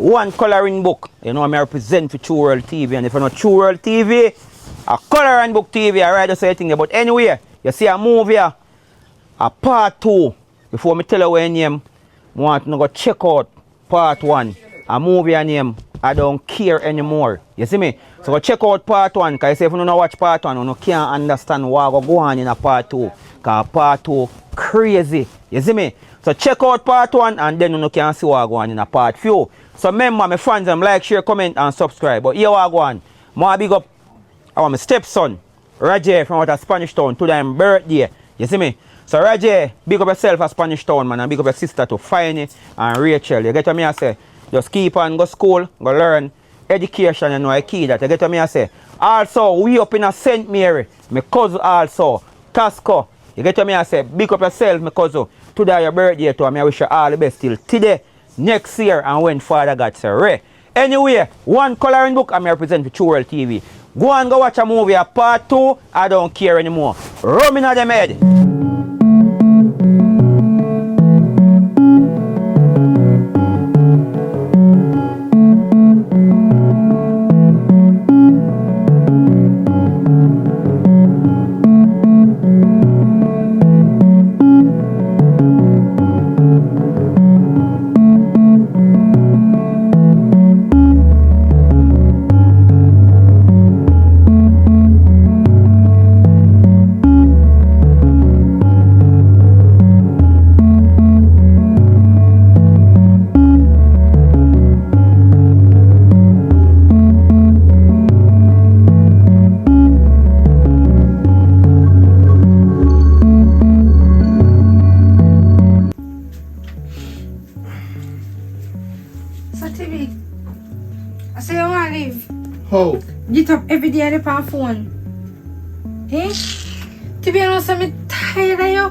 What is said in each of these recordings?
one coloring book. You know, I represent for Wrld TV. And if you know Wrld TV, a coloring book TV, I write say thing about anyway. You see a movie, a part 2. Before me tell you what name, I want to go check out part 1. A movie name, I don't care anymore. You see me? So go check out part 1. Because if you don't watch part 1, you can't understand what go on in a part 2. Because part 2 crazy. You see me? So check out part 1 and then you can see what go on in a part few. So remember, my fans, like, share, comment and subscribe. But here what go on. I big up our my stepson, Roger from out of Spanish Town, to them birthday. You see me? So Roger, big up yourself at Spanish Town, man, and big up your sister to Fanny and Rachel. You get what me I say? Just keep on go school, go learn. Education, you know, a key that. You get what me I say? Also, we up in a St. Mary. My cousin also, Tasco. You get what me I say? Big up yourself, my cousin. Today your birthday too, and I wish you all the best till today, next year, and when Father God say, Ray. Anyway, one coloring book I represent for Wrld TV. Go and go watch a movie, a part 2, I don't care anymore. Rub in them head. I say you want to leave. How? Get up every day on the phone. Eh? To be honest, I'm tired of you.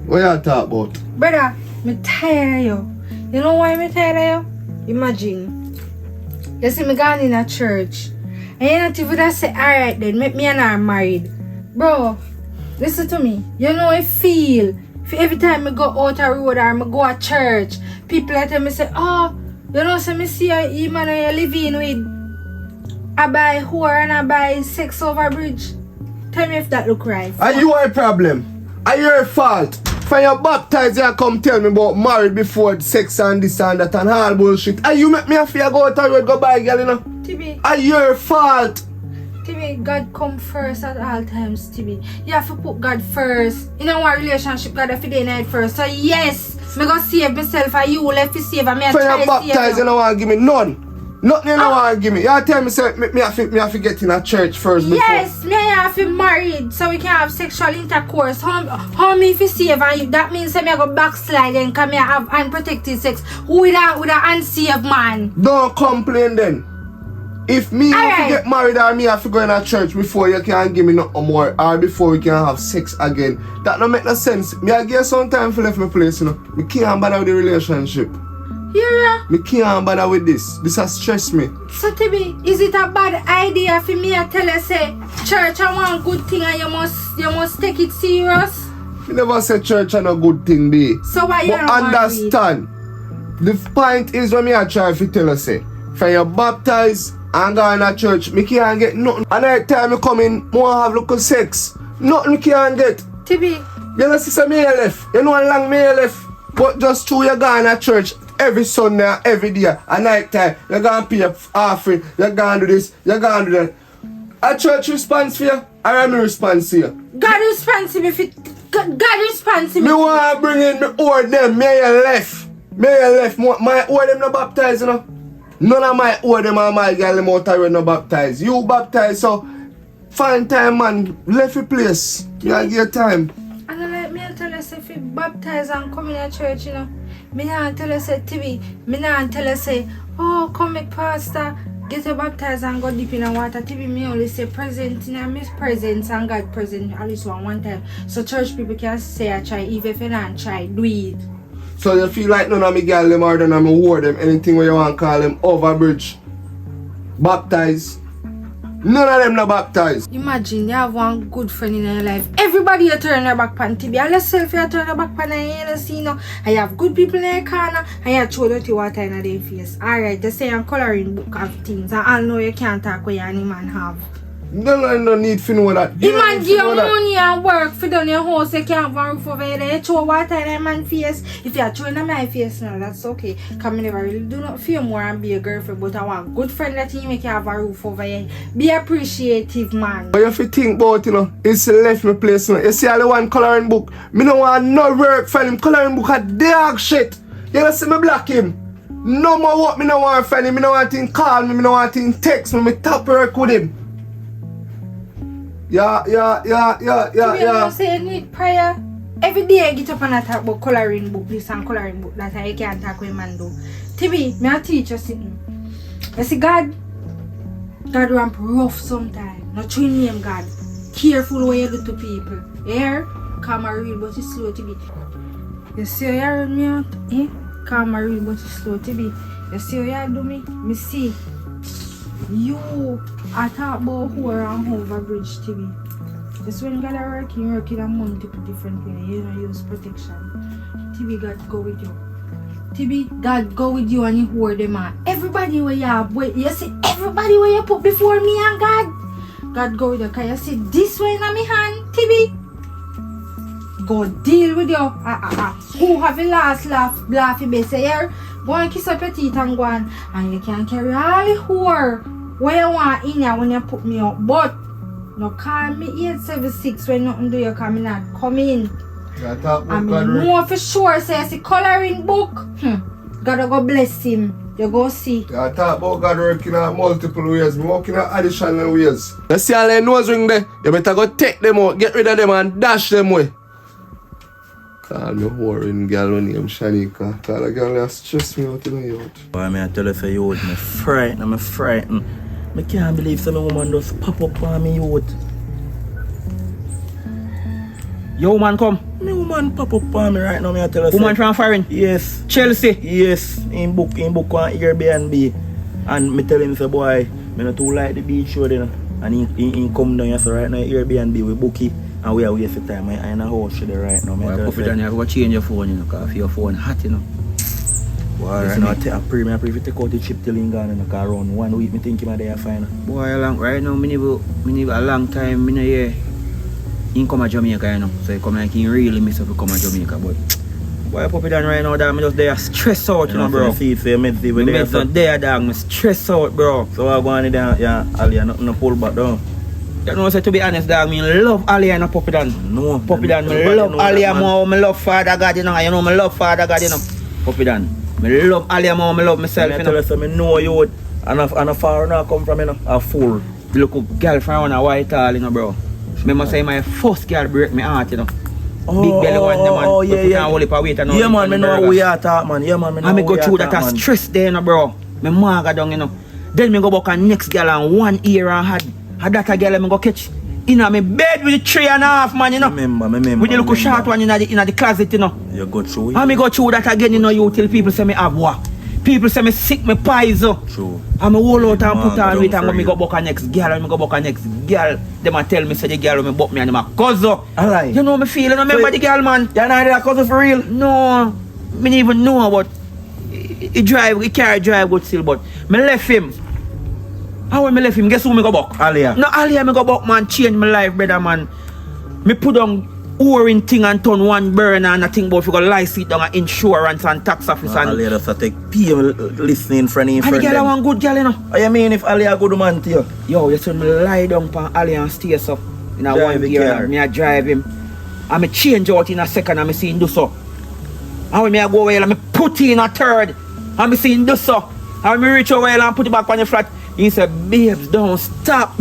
What you talk about? Brother, I'm tired of you. You know why I'm tired of you? Imagine. You see me going in a church. And you not even say, alright then, make me and her married. Bro, listen to me. You know I feel. Every time I go out a road or I go to church, people tell me say, oh, you know, so me see you man you living with I buy whore and I buy sex over bridge. Tell me if that look right. Are you a problem? Are your fault? For your baptized you come tell me about married before sex and this and that and all bullshit. Are you make me feel go out a road go buy girl, you know? Tibi. Are your fault? Tibi, God come first at all times, Tibi. You have to put God first. In our relationship, God have to day night first. So yes, me go save myself and you left to save and me a For try your to save baptized you don't want to give me none. Nothing you don't want to give me. You tell me say me have to get in a church first before. Yes, me have to married so we can have sexual intercourse. How me if you save and you, that means that me go backslide and come here have unprotected sex with a unsaved man. Don't complain then. If me have to get married or me have to go in a church before you can give me nothing more or before we can have sex again, that don't make no sense. Me I give some time for left my place, you know. Me can't bother with the relationship. Yeah. Me can't bother with this. This has stressed me. So Tibi, is it a bad idea for me to tell you say church I want good thing and you must take it serious? Me never say church and a good thing be. So why you but understand, the point is when me I try to tell you say, for you baptized and go in a church, me can't get nothing. And every time me come in, more have local sex. Nothing me can't get. Tibi. You know sister me left. You know how long me left. But just through you go in a church every Sunday, every day, at night time, you're going to pay a offering, you're going to do this, you're going to do that. A church response for you, or am I response to you? God responds to me for God responds to me. Me want to bring in me or them, me you left. Me you left. My or them no baptized, you know. None of my or them and my girl them out there no baptized. You baptized, so find time man, left your place. You give your time. And I like me tell you say if you baptize and come in a church, you know. Me not tell you say TV, me not tell you say, oh come make pastor, get you baptized and go deep in the water. TV me only say present in a miss presence and God present at least one time. So church people can say I try, even if you don't try, do it. So you feel like none of me girl them or none of me whore them, anything where you want to call them overbridge, baptized, None of them not baptized. Imagine you have one good friend in your life. Everybody you turn their back on Tibi. And yourself you turn your back on and you see no. And you have good people in your corner and you throw dirty water in their face. Alright, they say I'm coloring book of things and I know you can't talk what any man have. No need to know that. The man give you money and work for down your house, you can't have a roof over your head. You throw water in a man's face. If you are throwing in my face now, that's okay. Because I never really do not feel more and be a girlfriend, but I want a good friend that you make you have a roof over your head. Be appreciative, man. But if you think about it's left me place now. You see all the one coloring book. Me no want no work for him. Coloring book a dog shit. You know see me block him. No more work me no want for him. Me no want him call me. Me no want him text me. Me top work with him. Yeah. You say you need prayer. Every day I get up and I talk about coloring book, this and coloring book that I can't talk with man do. Tibi, me a teach you something. You see God ramp rough sometimes. Not train name God. Careful what you do to people. You hear? Calm and real but it's slow Tibi. You see how you run me out? Eh? Calm and real but it's slow Tibi. You see how you do me? Me see. You I talk about whore and over bridge Tibi. Just when God are working on multiple different ways. You don't use protection. Tibi, God go with you. Tibi, God go with you and you whore them man. Everybody where you have, you see everybody where you put before me and God go with you. Can you see this way in my hand, Tibi? Go deal with you. Who have the last laugh in base here? Go and kiss up your teeth and go on. And you can carry all the whore where you want in here when you put me up. But no call me 876 when nothing do you come in and come in. I mean, know for sure say it's a coloring book. Gotta go bless him. You go see. I talk about God working in multiple ways. I'm working in additional ways. Let's see all the nose ring there. You better go take them out, get rid of them and dash them away. Call me whoring girl when name Shanika. Call a girl that stress me out in the youth. Boy, I tell you for you, I'm frightened. I can't believe some woman just pop up on me youth. Your woman come? My woman pop up on me right now, I tell you. Woman from foreign? Yes. Chelsea? Yes. In book on Airbnb. And me tell him, say, boy, I not too like the beach show then. And he come down here, so right now Airbnb we book it. And we are wasting time. I in a house there right now. Well, pop it on, you have to change your phone, you know, because your phone hot, you know. Well, right now I pray if you take out the chip till in Ghana, because around 1 week I think I'm there fine. Boy, right now, I need a long time, I hear he come to Jamaica, you know. So he come like he really miss if he come to Jamaica, but boy, pop it on right now, dog, I'm just there stressed out, you know, bro. See, say, medzi with there. I'm there, dog, I'm stressed out, bro. So I'm going there, yeah, Ali, nothing to pull back down. You know, so to be honest, dog, I love Ali and pop it on. No, pop it on. I love Ali more. I love Father God, you know. You know, I love Father God, you know. Pop it on. I love Ali more. I love myself, you know. I tell you, I know you and a far now come from, you know, a fool. Look up girl from a white tall, you know, bro. Remember say my first girl break my heart, you know. Big belly one, man. Oh, yeah. Yeah, man, I know we are talk, man. Yeah, man, I go through that stress there, you know, bro. My maga down, you know. Then I go back and next girl and 1 year and had that a girl I go catch. In my bed with the 3.5 man, you know. Remember. With the little short one in the closet, you know. You go through it. And me go through that again, you know, you till people say me have what? People say me sick, me pies up. True. And me hold out and put on weight and go me go back a next girl and me go back a next girl. Them a tell me say the girl me buck me and them a cousin. Alright. You know me feel, you know, remember the girl, man. You're not that cousin for real? No. Me didn't even know, but he carry drive good still, but me left him. How when me left him, guess who me go back? Alia. No, Alia me go back, man. Change my life, brother, man. Me put on orange thing and turn one burner and I think about if you go license down an insurance and tax office and Alia just take PM listening friend in friend. And the girl one good girl, you know. What you mean if Alia a good man to you? Yo, you see me lie down for Alia and stay up in a drive 1 year. Me I drive him. And me change out in a second and me see him do so. And when me I go away and me put in a third and me see him do so. And when me reach away and put it back on the flat. He said, babes, don't stop.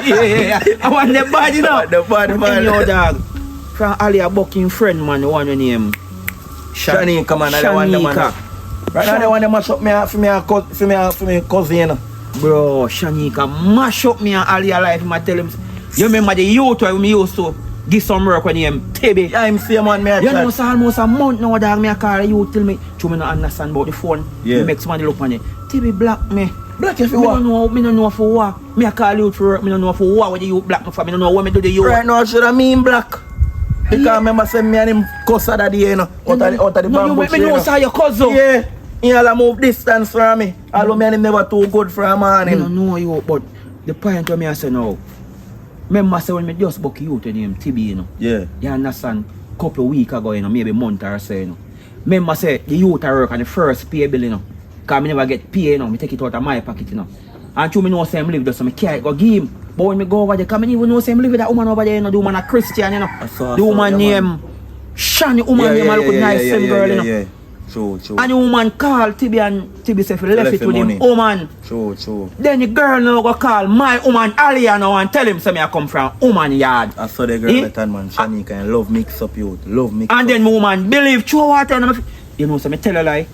yeah. I want the body, you know. The body. Yo, dog. From Ali, a bucking friend, man, the one name. Shanika, man. Shanika. Right now, they want to mash up me for me cousin, you know. Bro, Shanika, mash up me and Ali alive. I tell him, you remember the youth when we used to give some work when him Tebe? Yeah, him see man, me you know, it's almost a month now, dog. Me a call you, tell me, you me not understand about the phone. Yeah. Me make somebody look on it. Tebe block me. Black if you Me want. don't know for what. Me a call you to work, me don't know for what with the youth black for. Me don't know what me do the youth. Right now, should I mean black? Because remember saying me and him cuss out of the end, out of the No, you bamboo make me tree, know say your cousin. Yeah. He all move distance from me. Although me and him never too good for a I morning. don't know you, but the point of me I say now, remember say when me just book you to name TB, you know. Yeah. You understand? Couple of weeks ago, you know, maybe a month or so, you know. Remember say the youth I work on the first pay bill, you know. Cause me never get pay, you know, me take it out of my pocket, you know. And true me know say him live there, so me carry go give him. But when me go over there, cause me even know say him live with that woman over there, you know, the woman a Christian, you know. The woman named Shani, woman name look nice, same girl, you know. Yeah. True. And the woman called Tibi and Tibi say if he left it with him woman. True. Then the girl now go call my woman Alia now and tell him say me I come from woman yard. I saw the girl better man, Shani can love mix up you, love mix And up. then my woman believe throw water in my face. You know, so me tell a lie.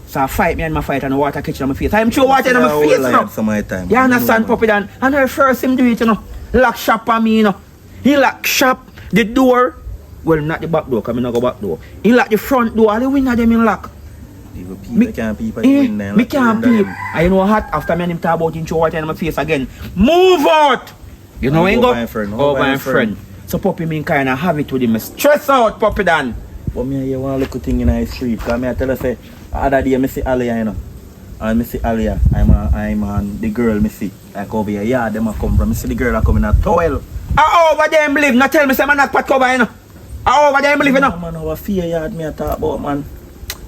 So I fight me and my fight and the water catch in my face. I'm throw water in my face now. Some of the time. You understand, Puppy Dan? And the first him do it, you know. Lock shop on me, you know. He lock shop, the door. Well, not the back door, because I not go back door. He lock the front door, all the window them in lock. Me can't peep at the window. Me can't peep. And you know what? After me and him talk about him throw water in my face again. Move out! You know when you go? Over my friend. So Puppy me kind of have it with him. Stress out, Puppy Dan. But me hear one little thing in the street. Because me I tell her say, the other day I see Alia, you know. And I see Alia, I'm the girl I see. Like over here, yeah, them a come from. I see the girl a come in a towel. Over there him live. Not tell me say man not pot cover, you know. Over there him live, you know. Man, over fear yard me a talk about, man.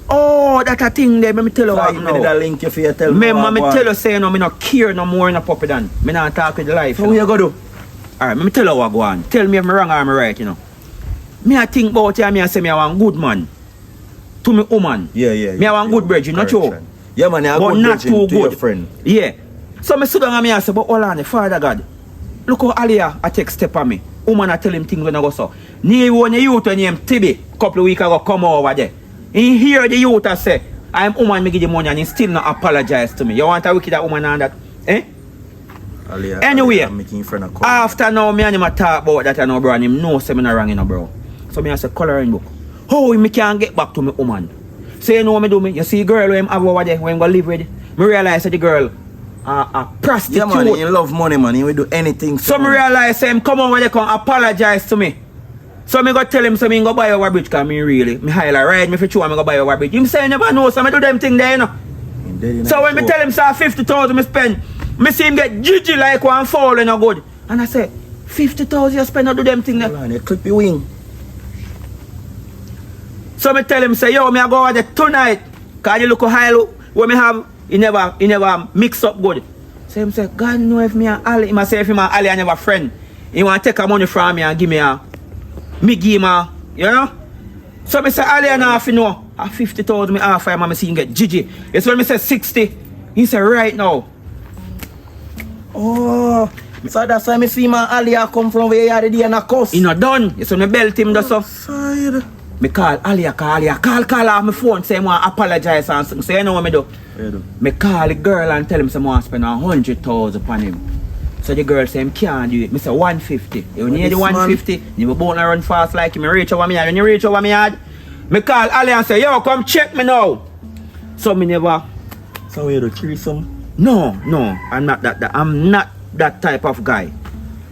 Oh, that a thing there. Let me tell you what So now. I need a link you for you tell me. Remember, me tell you say, you know, me not care no more in a Puppy Dan. Me not talk with life. So what you go do? Alright, me tell you what go on. Tell me if me wrong or me right, you know. Me I think about you, me I say me I want good man. To me woman. Yeah. Me I want good bridge, not true. Yeah, man, you have But good not bridging too to your good. friend. Yeah. So me sit down and me I say, but hold on, Father God. Look how Alia I take step on me. Woman I tell him things when I go so. Near one youth named Tibi, couple of weeks ago come over there. He hear the youth I say, I'm woman me give the money and he still not apologize to me. You want a wicked that woman and that? Eh? Alia, Anyway, Alia making friend a call. after now me and him a talk about that, you know, bro, and him know say me not wrong, you know, bro. So me I say coloring book. How me can get back to me woman? So you know what me do me? You see girl when him have over there, when him go live with, me realize that the girl a prostitute. Yeah, man, he love money, man. He will do anything. So me realize him come over there come apologize to me. So me go tell him so me go buy our bridge because me really, me highly ride me for sure me go buy our bridge. Him say he never know so me do them thing there, you know. So when me tell him say 50,000 me spend, me see him get GG like one fall and no good. And I say, 50,000 you spend to do them thing there. Hold on, you clip your wing. So me tell him say, yo, me I go over there tonight. Cause you look how high look what me have, he never mix up good. So him say, God know if me and Ali, him say if him and Ali I never friend. He want to take a money from me and give me give him a, you know? So me say Ali and half you know, a 50,000 me half him and me see him get GG. It's when me say 60, he say right now. Oh, so that's why me see my Alia come from where you are the day and a cuss. He not done. You see me belt him just so. Side. Me call Alia, call off my phone, say I want to apologize and something. So you know what me do? Yeah, do. Me call the girl and tell him say I want to spend 100,000 upon him. So the girl say him can't do it. Me say 150. You need the 150, you both run fast like him. Me reach over me yard. When you reach over me yard, me call Alia and say, yo, come check me now. So me never. So we do threesome? No, I'm not that. I'm not that type of guy.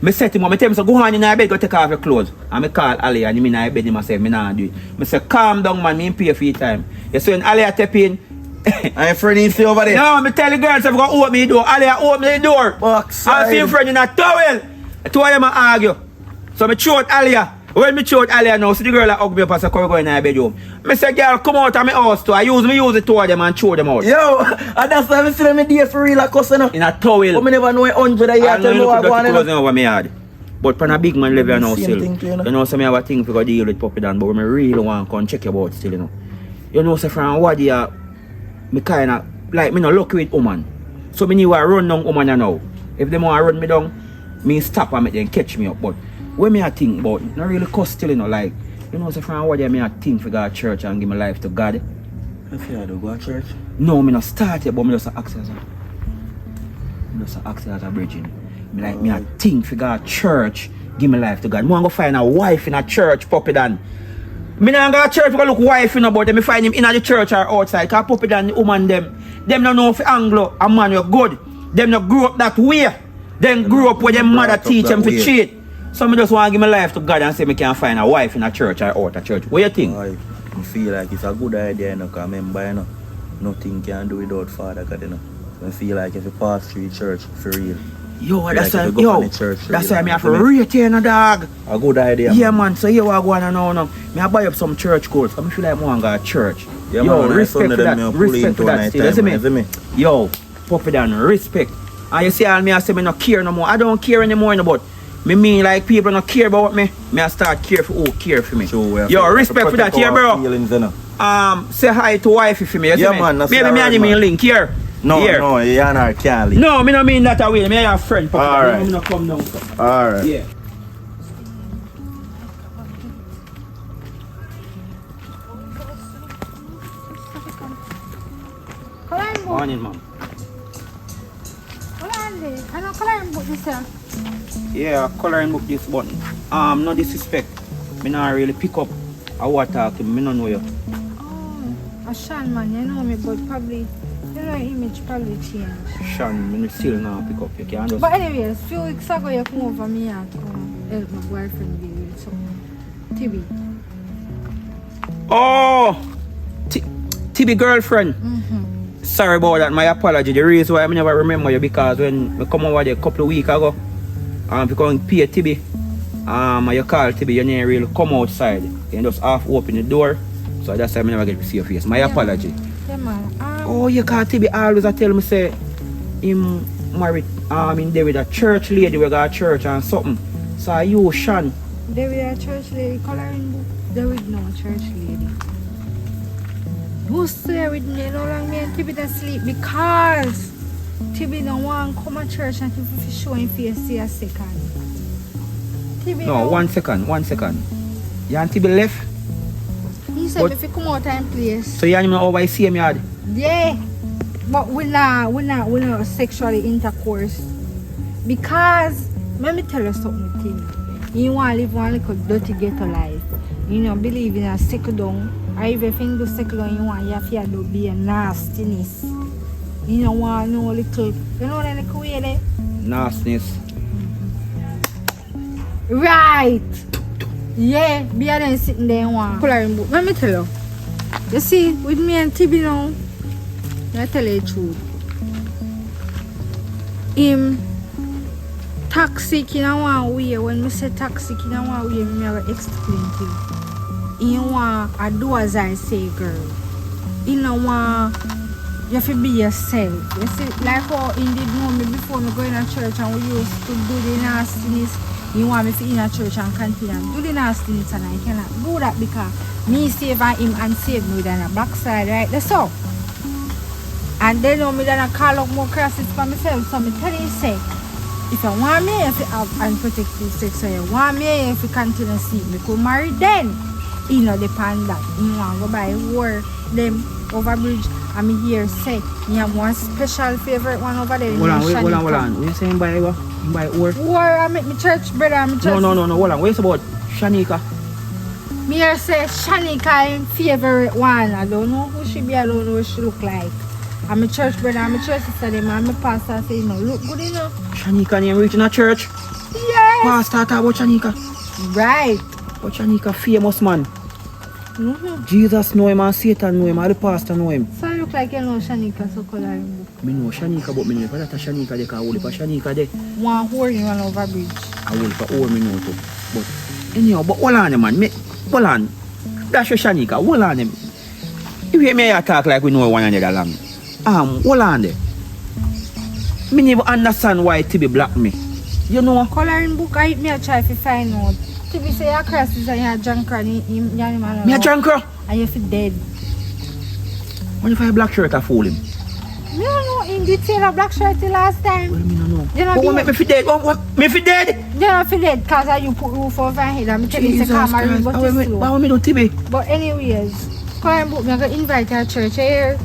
Me set him up, me tell him, so go on in your bed, go take off your clothes. And me call Ali and him in your bed, him say, me nah do it. Me say, calm down man, me pay for your time. You see when Ali a step in, I'm Freddie see over there. no, me tell the girls, if I go open the door, Ali a open the door. Backside. I see him friend in a towel. Two of them a argue. So me throw out Alia. When me throw out Alia now, see the girl a hug me up and say, come go in your bedroom. Me say, girl, come out of my house too. I use the two of them and throw them out. Yo, and that's why I see them in there for real, like cussing. In a towel. But me never know 100 a year. I Tell me know what you I look want. over my yard. But when a big man level now Same still, thing too, you know. you know, so me have a thing to go deal with Puppy Dan, but when I really want to come check about still, you know. You know, so from what year, me kind of, like, me no lucky with woman. So me need to run down woman now. If they want to run me down, me stop and make them catch me up. But when me a think about it, not really cost still, you know, like, you know, so from what year, me a think to go to church and give my life to God. I feel I do go to church. No, me not start yet, but me just access as a bridging. Me like me a think for God church, give me life to God. Me want to go find a wife in a church, Puppy Dan. Me not go to church because look wife, you know, but me find him in the church or outside. Because puppy and the woman them don't know if Anglo a man you're good. Them not grew up that way. Them grew up where their mother teach them to cheat. So me just want to give my life to God and say me can find a wife in a church or out of church. What you think? I feel like it's a good idea, you know, because remember, you know, nothing can do without Father God, you know. I feel like if you pass through the church for real. Yo, that's like why, that's why I have to rate you, no, dog. A good idea. Yeah, man. So here we go on now. Me I buy up some church clothes. Because I feel like I want to go to church. Yeah, yo, man, respect for that. Respect for that. See me? Yo, puppy down, respect. And you see all me I say me not care no more. I don't care anymore, no, but me mean like people don't care about me. Me I start care for who care for me. Sure, yo, respect for that, yeah, bro. Feelings, you know. Say hi to wifey for me. You yeah, see man. Me? Maybe me and him link here. No, here. no, you and can't link. No, me don't mean that away. Me have a friend. Puppy. Alright. Me not come down. Alright. Yeah. Morning, mom. I know coloring book this year. Yeah, coloring book this button. No disrespect. Me not really pick up a water talk to me. Me don't know you. Oh, a Sean man, you know me, but probably, you know, image probably changed. Sean, me still not pick up. You can't just... But anyways, few weeks ago you come over me and help my boyfriend with so TB. Oh! TB girlfriend. Sorry about that, my apology. The reason why I never remember you because when I come over there a couple of weeks ago, you come pay TB, you call TB, you didn't really come outside. You just half open the door. So that's why I never get to see your face. My apology. Yeah, man. Oh, you call TB always tell me say him married in there with a church lady, we got a church and something. So you Sean. There with a church lady coloring book. There with no church lady. Who's there with me? No long me and Tibi don't sleep because Tibi don't want to come to church and if you show him face see a second. Tibi no, 1 second. You and Tibi left? He said if you come out and place. So you and him over see him yard? Yeah. But we're not sexually intercourse. Because let me tell you something, Tibi. You want to live one little dirty ghetto life. You know, believe in a second down. Or if you think to settle down, you want your to be a nastiness. You don't want no little, you know that little way there? Nastiness. Right! Yeah, be a then sitting there and want coloring book. Let me tell you. You see, with me and Tibi now, I tell you the truth. Him toxic in a one way. When we say toxic in a one way, I will explain to you. You want to do as I say, girl. You know want you have to be yourself. You see, like how indeed know me before me going to church and we used to do the nastiness. You want me to in a church and continue and do the nastiness and I cannot do that because me save him and save me than a backside, right? That's all. And then know me then I call up more crosses for myself. So me tell you say, if you want me if you have unprotected sex or you want me if you continue to see me could marry then. You know, depend that. You want to go buy war them over bridge. And me here say, you have one special favorite one over there. Hold on. What you saying by war? By war? War, I make me church brother. I'm church. No, hold on. What is about Shanika? Me here say Shanika is favorite one. I don't know who she be, I don't know what she look like. I'm a church brother, I'm a church sister, and my pastor say, you know, look good enough. Shanika name reaching a church? Yes. Pastor talk about Shanika. Right. But Shanika famous man. Jesus know him and Satan know him and the pastor know him. So you look like you know Shanika, so coloring book. Me know Shanika, but me know that Shanika they can hold it for Shanika they. One whore you run over bridge. I hold it for all me know too. But anyhow, but hold on man, hold on. That's your Shanika, hold on them. You hear me talk like we know one another long. Hold on there. Me never understand why Tibi block me. You know? Coloring book I me try to find out. Tibi say your crosses and your drunk and him man. Me a drunk? And you feel dead. What if I black shirt I fool him? Me don't know in detail a black shirt the last time. Well, me don't know. You know what make me feel dead? What me feel dead? You don't feel dead because you put roof over your head and me tell you to come and read but it's slow. Why me do Tibi? But anyways, coloring book me I go invite your church here.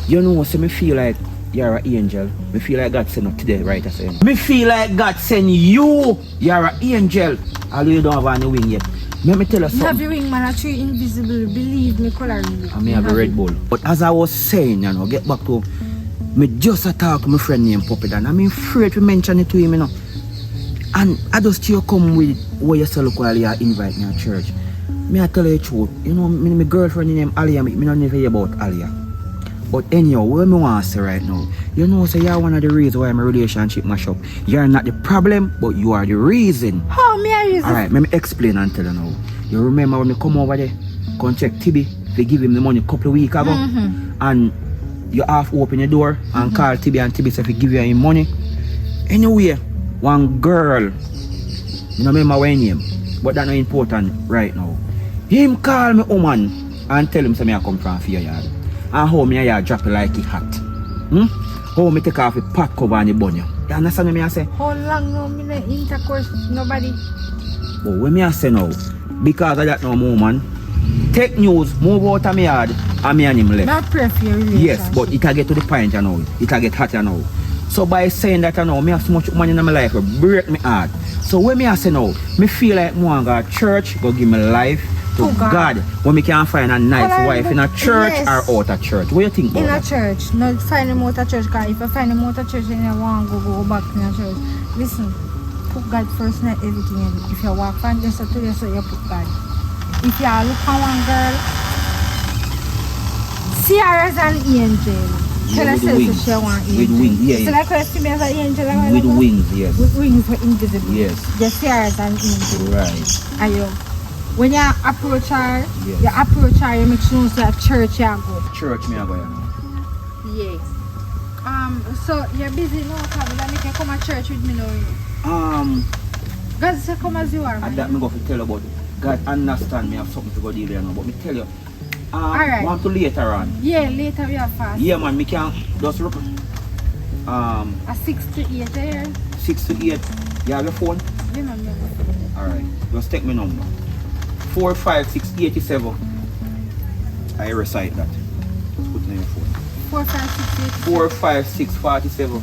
You know, so me feel like you're an angel. Me feel like God sent you today, right? I say. Me feel like God sent you. You're an angel. Although you don't have any wing yet. Let me tell you You have something. your ring, man, a tree invisible. Believe me, coloring book. I may have a Red Bull. But as I was saying, you know, get back to me just a talk to my friend named Puppet and I'm afraid to mention it to him, you know. And I just you come with what you say look while you invite me to church. Me I tell you the truth, you know, my girlfriend named Alia, me don't never hear about Alia. But anyhow, what me want to say right now, you know, so you're one of the reasons why my relationship mash up. You're not the problem, but you are the reason. How me are you? Alright, let me explain and tell you now. You remember when me come over there, come check Tibi, they give him the money a couple of weeks ago, and you half open your door and call Tibi and Tibi say if he give you any money. Anyway, one girl, you know remember her name, but that's not important right now. Him call me woman and tell him say me I come from fear yard. And how me a drop it like it hot. How me take off the pot cover and the bun you. You understand what me I say? How long now me no intercourse with nobody? But when me I say now, because of that now woman, take news, move out of my yard and me and him left. Not pray for your relationship. Yes, but it can get to the point you know. It can get hot you know. So by saying that you know, me have so much money in my life, it break me heart. So when me I say now, me feel like me want to go to church, go give me life to God. When me can find a nice wife in a church or out of church. What do you think about in that? a church, not find him out of church, because if you find him out of church and you want to go back to the church, listen, put God first, not everything in it. If you walk from this to this, you put God. If you look for one girl, see her as an angel. Tell her she want angel. With wings, yeah. So like her as an angel. With wings, yes. With wings for invisible. Yes. Just see her as an angel. Right. And you, when you approach her, you make sure you say church you go. Church me I go you know. Yes. So you're busy now, Kabila, you can come to church with me now. God say come as you are, man. That me go to tell you about it. God understand me have something to go deal with now, but me tell you. Alright. Want to later on. Yeah, later we are fast. Yeah man, me can just look. A 6 to 8 there. 6 to 8. You have your phone? You know me. Alright. Just take my number. 45687. I recite that. Just put it in your phone. 45647.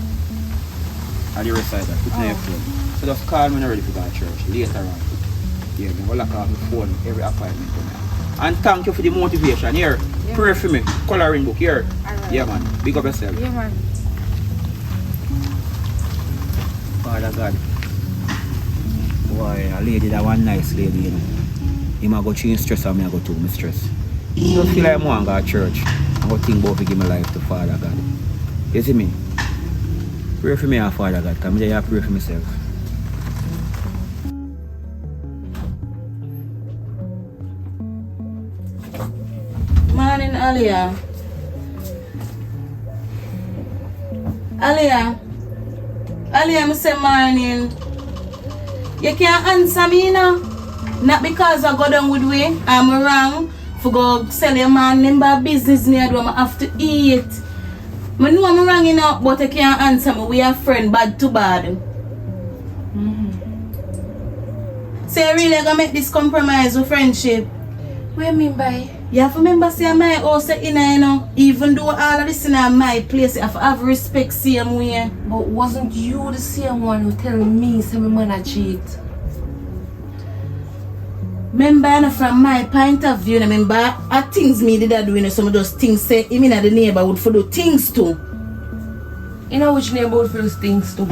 I recite that. Put it in your phone. So just call me when you're ready for that church. Later on. Yeah, I'm going to lock off the phone every appointment. And thank you for the motivation. Here, yeah. Pray for me. Coloring book. Here. Right. Yeah, man. Big up yourself. Yeah, man. Father God. Boy, a lady, that one nice lady, you know. He might go change stress and me I go to my stress. I don't feel like I want to go to church. I go think about to give my life to Father God. You see me? Pray for me, Father God. Because I pray for myself. Morning, Alia. Alia, I say morning. You can't answer me now. Not because I go down with way. I'm wrong. For go sell your man member business near do I have to eat. I know I'm wrong enough, but I can't answer me. We are friends, bad to bad. So you really gonna make this compromise with friendship? What you mean by? You have to remember say my house in you know, even though all of this in my place, you have to have respect same way. But wasn't you the same one who telling me say my man a cheat? Remember, you know, from my point of view, remember, things me did I do, you know, some of those things say, him in the neighborhood for do things too. You know which neighborhood for those things too?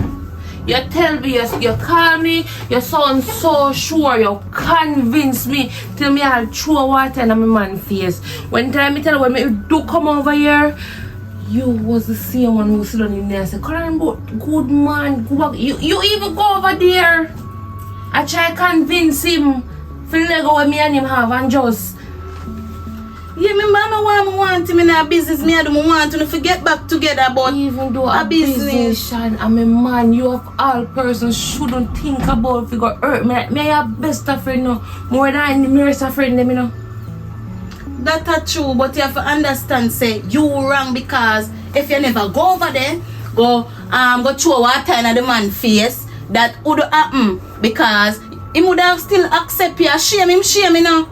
You tell me, you call me, you sound so sure, you convince me, tell me I'll throw water in my man's face. When time me tell you, when me do come over here, you was the same one who sit on in there and say, Colin, good man, go back. You even go over there. I try to convince him. Feel like what me and him have and just yeah, me mama want him in a business, me and him want to get back together, but even though a business and I'm a man, you of all persons shouldn't think about if you go hurt me. Me your best friend no, more than the rest of friend them, you know. That's true, but you have to understand, say you wrong because if you never go over there, go throw water in the man's face, that would happen because he would have still accept you. Shame him, you know.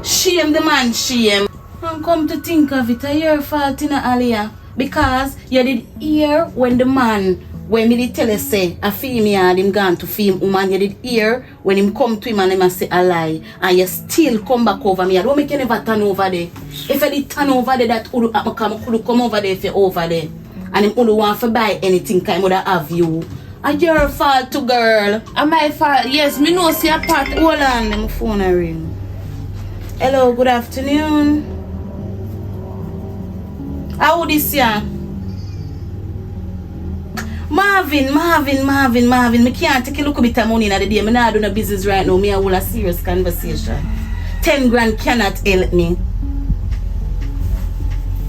Shame the man, shame. And come to think of it, it's your fault, you know, Alia. Because you did hear when the man when me did tell you say a female and him gone to film woman, you did hear when him come to him and him a say a lie and you still come back over me. I don't make you never turn over there. If I did turn over there, that would come over there if you're over there. And him only want to buy anything kind would have you. And your fault to girl. And my fault, yes, me know see a part. Hold on, my phone a ring. Hello, good afternoon. How this ya? Marvin. Me can't take a look a bit of money in the day. Me not doing a business right now. Me a whole a serious conversation. 10 grand cannot help me.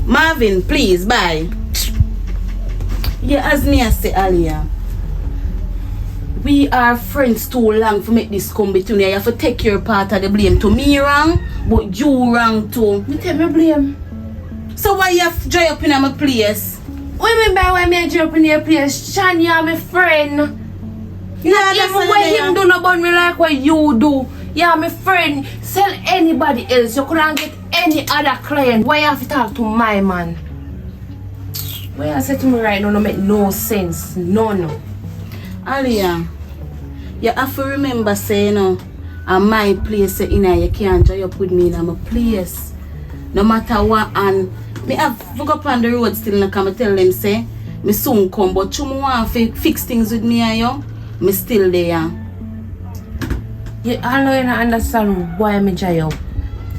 Marvin, please, bye. Yeah, as me I say earlier, we are friends too long to make this come between you. You have to take your part of the blame. To me wrong, but you wrong too. Me take me blame. So why you have to dry up in my place? What do you mean by why me drop in your place? Chan, you are my friend. Yeah, Not that's even what what you him do not about me like what you do. You are my friend. Sell anybody else. You couldn't get any other client. Why you have to talk to my man? What you say to me right now don't make no sense. No. Alia, you have to remember say, you know, at my place, you know, you can't dry up with me in my place. No matter what, and me have to go up on the road still and come tell them say, me soon come, but you want to fix things with me and you, me still there. Yeah, I know you don't understand why me dry up.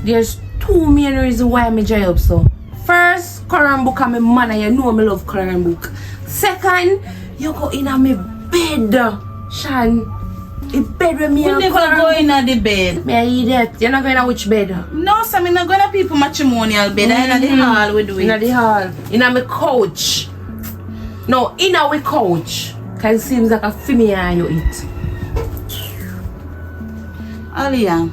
There's two main reasons why me dry up so. First, coloring book and my man and you know me love coloring book. Second, you go in on me bed. Shan, the bed with me We and never coloring go book. in the bed. Me I idiot. You're not going to which bed? No, so I'm not going to people matrimonial bed. In the hall we do it. In the hall. In my couch. No, in our couch. Cause it seems like a female and you eat. Alia,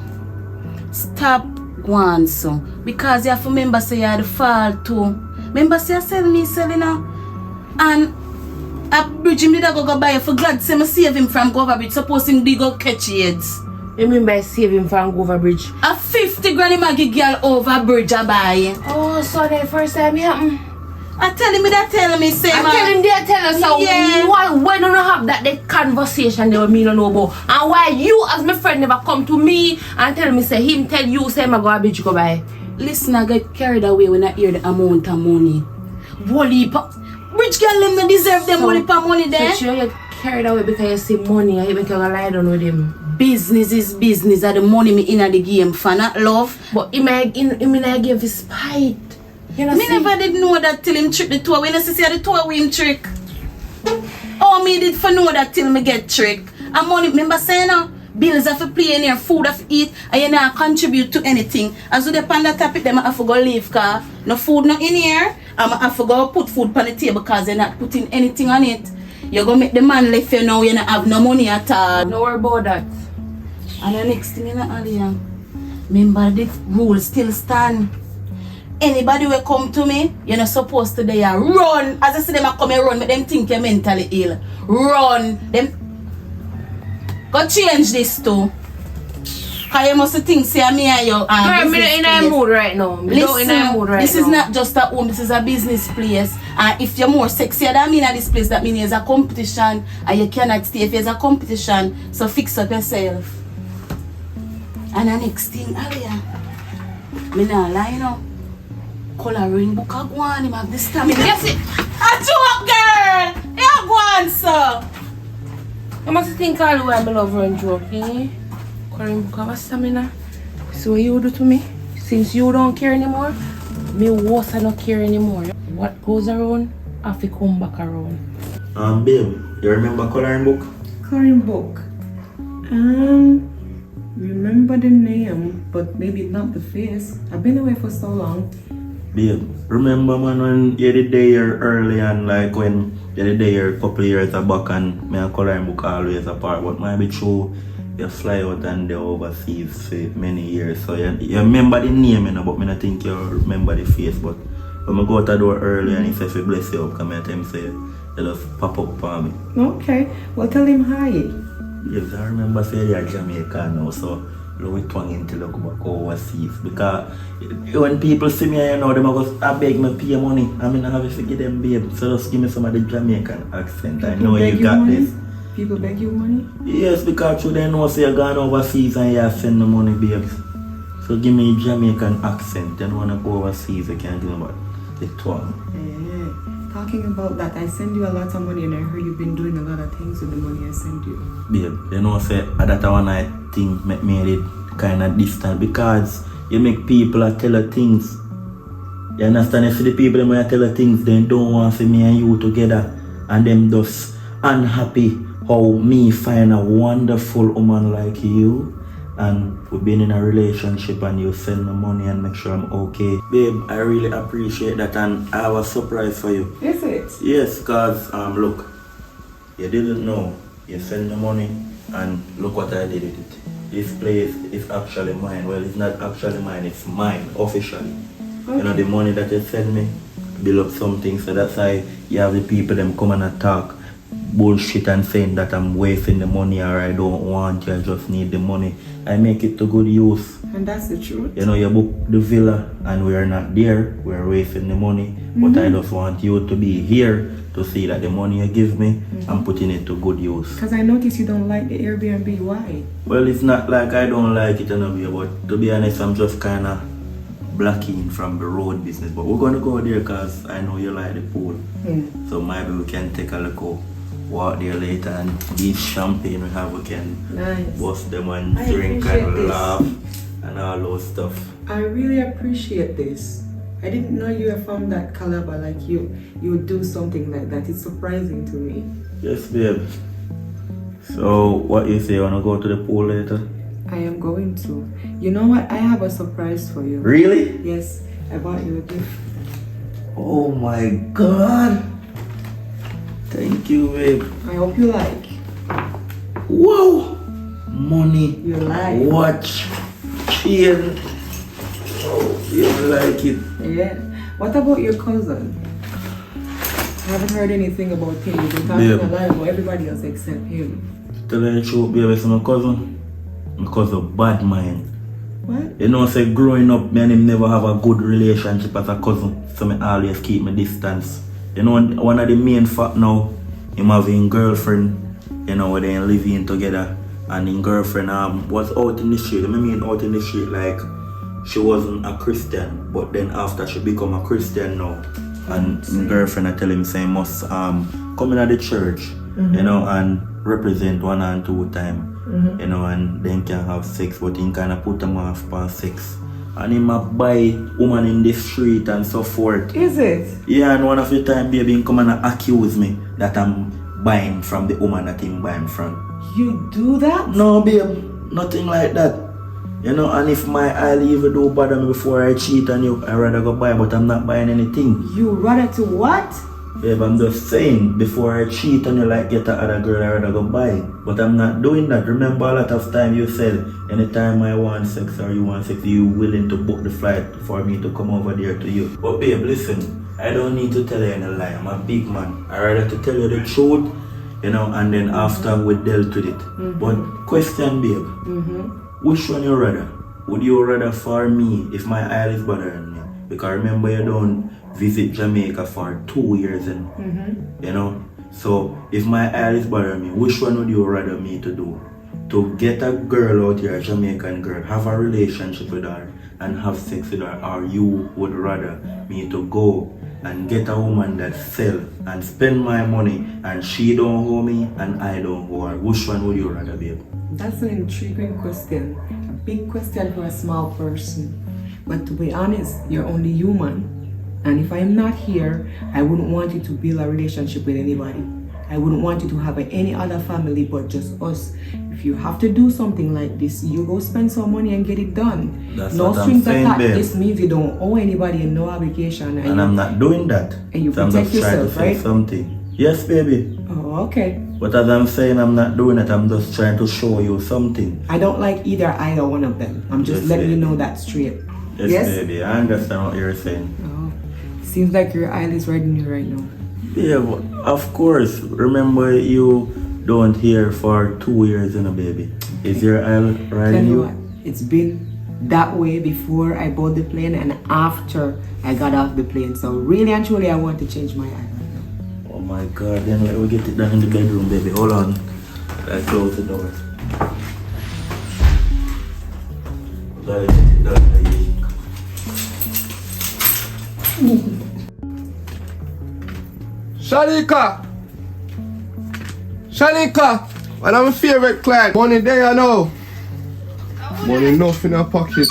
stop going so. Because you have to remember say you are the fault too. Remember say you selling and a bridge him did I go buy for glad say me save him from go over bridge. Suppose him did go catch AIDS. You mean by save him from go over bridge? A 50 grand Maggie girl over bridge I buy. Oh, so the first time it happened. I tell him that tell me say I man. tell him they tell us so Yeah. why don't you have that conversation there with me no know about? And why you as my friend never come to me and tell me say him tell you say my go a bitch go buy. Listen, I get carried away when I hear the amount of money. Wally rich girl them not deserve them wally pa money there. So you get carried away because you see money and you make you lie down with him. Business is business and the money me in the game for not love. But he may give his spite. You know Me never did know that till him trick the tour. When I see the tour with him trick. Oh, me did for know that till me get trick. And money, remember saying bills have to play in here, food have to eat, and you not contribute to anything. As with the panda topic, them I have to go leave car. No food not in here. I have to go put food on the table because they're not putting anything on it. You're going to make the man left you now, you don't have no money at all. don't worry about that. And the next thing in the area, remember the rules still stand. Anybody will come to me, you're not supposed to there. Run! As I say them I come and run, but them think you're mentally ill. Run! Them go change this too. Cause you must think say me and you Girl, I'm in a mood right now. Listen, this is not just a home, this is a business place. And if you're more sexier than me in this place, that means there's a competition and you cannot stay if there's a competition. So fix up yourself. And the next thing, Alia, me not lie now. Coloring book a go on, him have this stamina. Yes, it. A joke, girl! You go on, sir. I must think all the way I love run joke, eh? Coloring book have a stamina. See what you do to me? Since you don't care anymore, me also not care anymore. What goes around, I have to come back around. Babe, you remember coloring book? Coloring book. Remember the name, but maybe not the face. I've been away for so long. Babe, remember man when you did there early and like when you did there a couple years back and me and coloring book always apart, but maybe true you fly out and they overseas for many years. So you remember the name, you know, but I don't think you remember the face. But when I go out the door early and he says, bless you up, come here, time say, you just pop up for me. Okay, well tell him hi. Yes, I remember saying you're Jamaican now, so low twang until I go overseas. Because when people see me, you know, them I beg me pay money. I mean, I have to give them babe. So just give me some of the Jamaican accent. I know you got money? this. People beg you money? Yes, because you they know say you're going overseas and you send the money, babes. So give me Jamaican accent. You don't want to go overseas, you can't give me about the twang. Yeah. Talking about that, I send you a lot of money and I heard you've been doing a lot of things with the money I send you. Babe, you know say that one I think made it kind of distant because you make people tell her things. You understand? You see the people when I tell her things, they don't want to see me and you together and them just unhappy how me find a wonderful woman like you and we've been in a relationship and you send me money and make sure I'm okay. Babe, I really appreciate that and I have a surprise for you. Is it? Yes, cause look, you didn't know. You send the money and look what I did with it. This place is actually mine. Well, it's not actually mine, it's mine officially. Okay. You know the money that you send me, build up something, so that's why you have the people them come and attack bullshit and saying that I'm wasting the money or I don't want you, I just need the money. I make it to good use. And that's the truth. You know, you book the villa and we're not there, we're wasting the money. But I just want you to be here to see that the money you give me, I'm putting it to good use. Because I noticed you don't like the Airbnb. Why? Well, it's not like I don't like it, but to be honest, I'm just kind of blocking from the road business. But we're going to go there because I know you like the pool. So maybe we can take a look, walk there later and this champagne we have, we can bust them and drink and laugh and all those stuff. I really appreciate this. I didn't know you were from that caliber like you would do something like that. It's surprising to me. Yes, babe. So what you say, you wanna go to the pool later? I am going to. You know what? I have a surprise for you. Really? Yes, I bought you a gift. Oh my god. Thank you, babe. I hope you like. Wow! Money, You like? watch, chain. Oh, you like it. Yeah. What about your cousin? I haven't heard anything about him. You've been talking Babe. a lot about everybody else except him. Tell you the truth, babe, it's my cousin. My cousin bad mind. What? You know, say growing up, me and him never have a good relationship as a cousin. So me always keep my distance. You know, one of the main fact now, him having girlfriend, you know, they living together. And his girlfriend was out in the street. I mean out in the street like she wasn't a Christian, but then after she become a Christian now. And his girlfriend I tell him say must come in at the church, you know, and represent 1 and 2 times. You know, and then can have sex, but he kind of put them off past sex. And he might buy woman in the street and so forth. Is it? Yeah, and one of the time, baby, he come and accuse me that I'm buying from the woman that I'm buying from. You do that? No, babe, nothing like that. You know, and if my eye even do bother me before I cheat on you, I'd rather go buy, but I'm not buying anything. You rather to what? Babe, I'm just saying, before I cheat on you like get a other girl, I'd rather go buy. But I'm not doing that. Remember a lot of time you said, anytime I want sex or you want sex, you willing to book the flight for me to come over there to you. But babe, listen, I don't need to tell you any lie. I'm a big man. I'd rather to tell you the truth, you know, and then after we dealt with it. But question, babe, which one you rather? Would you rather for me if my eye is bothering me? Because remember you don't visit Jamaica for 2 years and you know. So if my eye is bothering me, which one would you rather me to do? To get a girl out here, a Jamaican girl, have a relationship with her and have sex with her, or you would rather me to go and get a woman that sell and spend my money and she don't owe me and I don't owe her? Which one would you rather, babe? That's an intriguing question. A big question for a small person. But to be honest, you're only human. And if I'm not here, I wouldn't want you to build a relationship with anybody. I wouldn't want you to have any other family but just us. If you have to do something like this, you go spend some money and get it done. That's no what I'm strings saying, attached. babe. This means you don't owe anybody and no obligation. And I'm not doing that. And you So I'm protect just trying to yourself, say right? something. Yes, baby. Oh, okay. But as I'm saying, I'm not doing it. I'm just trying to show you something. I don't like either one of them. I'm just Yes, letting you baby. know that straight. Yes, baby. I understand what you're saying. Oh, seems like your eye is riding you right now. Yeah, of course. Remember, you don't hear for 2 years, you know, baby. Is your eye Tell riding you you? what, It's been that way before I bought the plane and after I got off the plane. So really and truly, I want to change my eye right now. Oh my God, then let me get it done in the bedroom, baby. Hold on. I close the door. Gotta get it done, baby. Shanika! Shanika! One of my favorite client. Money there, you know. Money enough in her pocket.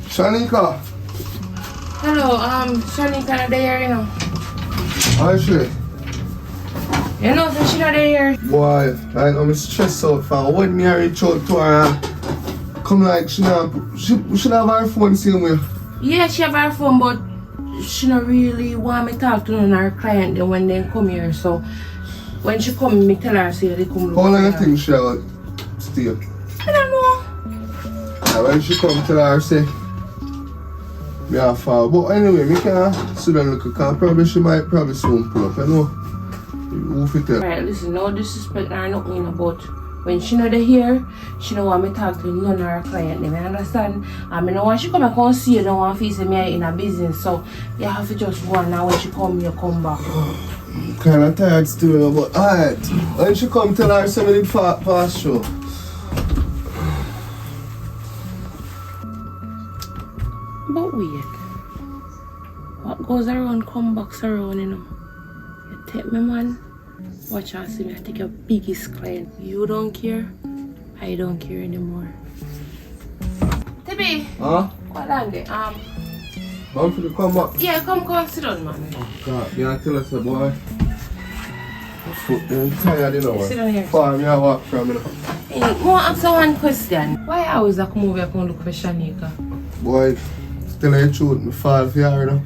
Shanika! Hello, Shanika there, you know. How is she? You know, so she not there. Boy, right now I'm stressed out for when me reach out to her. Come like she should have her phone same way. Yeah, she have her phone, but she not really want me talk to none of her client then when they come here. So when she come, me tell her say they come look How long for you her. think she will stay? I don't know. And when she come tell her say me have fall. But anyway, me can sit down look because probably she might probably soon pull up, you know. Who fit tell? Right, listen, no disrespect or nothing, but when she not here, she don't want me talk to none of her client. They understand? And I know when she come and come see you, don't want to feel say me in a business. So you have to just run now when she come, you come back. I'm kinda tired still, but alright. When she come tell her say me did pass show. But wait. What goes around come back around, you know. You take me, man. Watch and see me. I take your biggest client. You don't care. I don't care anymore. Tibi, Huh? what on there? I'm finna come back. Yeah, come sit down, man. God, me I tell us boy. My foot I'm tired, you know. Sit down here. Far me I walk from, you know. Hey, I want to ask you one question. Why I always come over here and look for Shanika? Boy, still the truth, me fall for her, you know.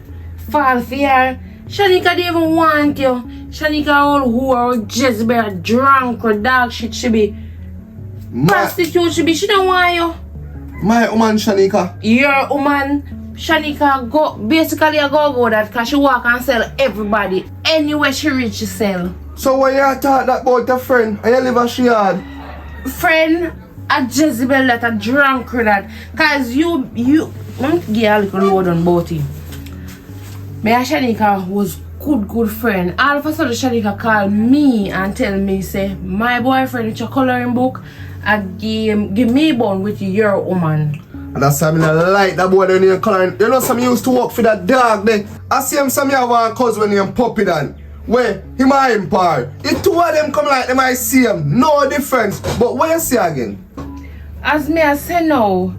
Fall for her. Shanika didn't even want you. Shanika all whore, Jezebel, drunk, or dog shit she be. Prostitute she don't want you. My woman Shanika. Your woman, Shanika, go basically a go that because she walk and sell everybody. Anywhere she reach, she sell. So when you talk that about a friend and you live a she yard, Friend, a Jezebel that a drunk that. Cause you, let me get a little load on both him. Me and Shanika was good friend. All of a sudden Shanika called me and tell me say my boyfriend with your coloring book and give me bone with your woman. and that's why I like that boy when you're coloring. You know some used to work for that dog there. I see him some have one cousin when he Puppy Dan. Where him and him par. The two of them come like them I see him. No difference. But what you see again? As me I say now,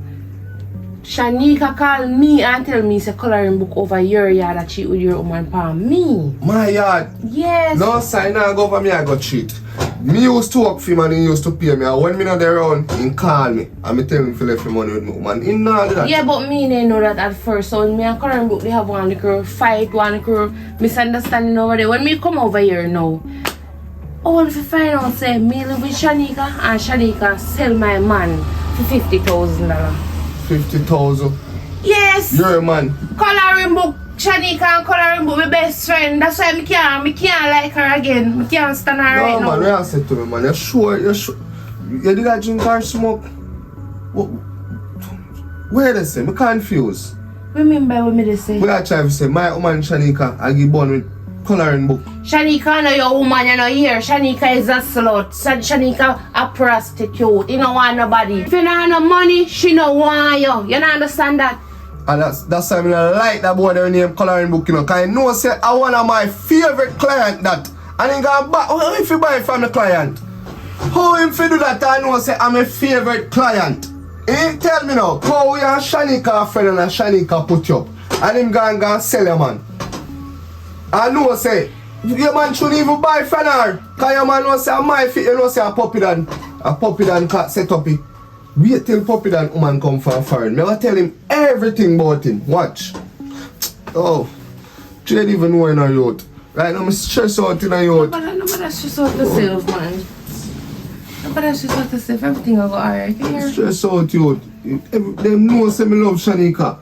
Shanika called me and tell me say coloring book over your yard that cheat with your woman pa me. My yard. Yes. No sign I go for me I go cheat. Me used to work for him and he used to pay me. And when me not there around, he call me. And me tell him to left him money with me woman. He not do that. Yeah, but me didn't know that at first. So when me and coloring book they have one little fight, one little misunderstanding over there. When me come over here now, all if you find out say me live with Shanika and Shanika sell my man for $50,000. 50,000. Yes. You're a man. Coloring book, Shanika and coloring book, my best friend. That's why me can't like her again. Me can't stand her right No man, now. you said to me man, you sure? You did that drink or smoke? What? Where they say? Me confused. Remember what me they say? We are trying to say my woman Shanika I give born with coloring book. Shanika no your woman, you know here. Shanika is a slut. Shanika a prostitute. You don't want nobody. If you don't have no money, she don't want you. You don't understand that? And that's why I like that boy their name coloring book, you know. Cause I know say I one of my favorite client that. And he gonna buy how if you buy from the client? How him fi do that I know say I'm a favorite client? He tell me now, how we and Shanika friend and Shanika put you up. And him gonna sell your man. I know say your man shouldn't even buy from her. Cause your man know say my fit, you know say a puppy dan cat set up it. Wait till puppy dan woman come from foreign. Me I tell him everything about him. Watch. Oh, she didn't even know in her youth. Right now I'm stressed out in her youth. Nobody stress out yourself, man. Nobody stress out yourself. Everything will go alright. You hear? Stressed out youth. Them know say me love Shanika.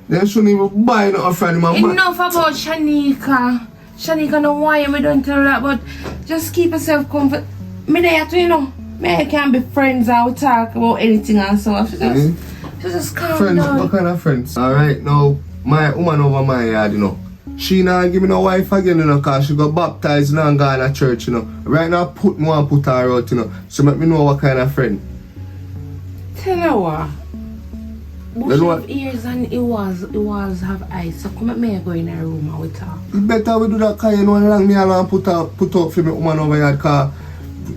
They shouldn't even buy nothing from him. Enough about Shanika. Shanika, no why me don't tell her that, but just keep yourself comfort. Me there too, you know. Me can be friends and we talk about anything and so. She just calm Friends, down. what kind of friends? Alright, now, my woman over my yard, you know. She not give me no wife again, you know, cause she got baptized now and gone to church, you know. Right now, put her out, you know. So make me know what kind of friend. Tell her what. You Bush know have what? ears and it was have eyes. So come at me go in a room and we talk. It better we do that cause you know how long me alone put up for me woman over here cause